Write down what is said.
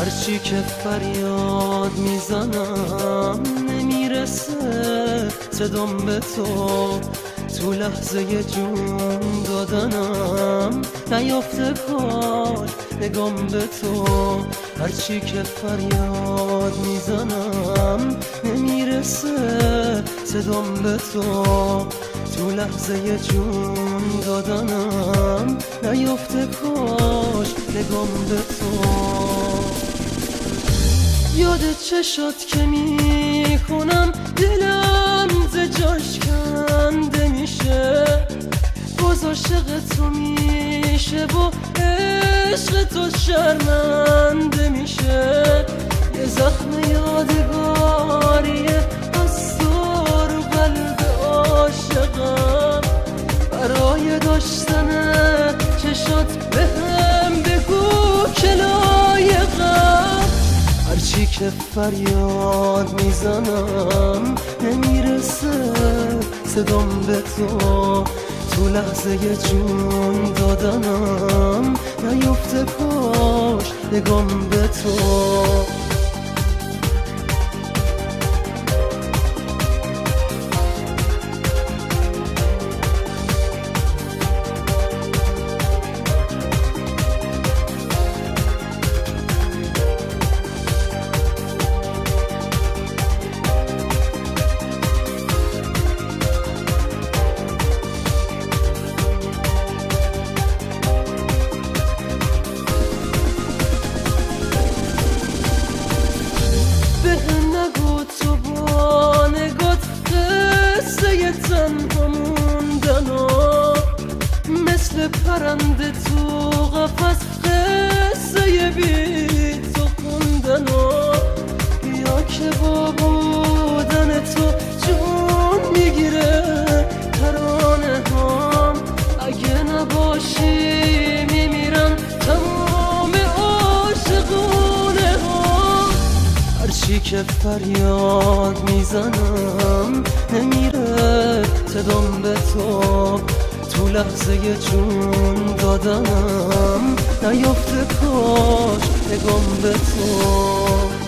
هرچی که فریاد میزنم نمیرسه صدام به تو لحظه جون دادنم نیافته کاش نگام به تو. هرچی که فریاد میزنم نمیرسه صدام به تو لحظه جون دادنم نیافته کاش نگام به تو. یاد چشات که میخونم دلم ز جاش کنده میشه، باز عاشق تو میشه و عشق تو شرمنده میشه. یه زخم یادگاریه از تو رو قلب عاشقم، برای داشتن چشات بهم بگو که لایقم. هرچی که فریاد میزنم نمیرسه صدام به تو لحظه جون دادنم نیفته کاش نگام به تو. تنها موندن و مثل پرنده تو قفس قصه بی تو خوندن و بیا که با بودن تو جون میگیره ترانه هم، اگه نباشی میمیرن تمام عاشقونه هم. هرچی که فریاد میزنم نمیره صدام به تو لحظه جون دادنم نیافته کاش نگام به تو.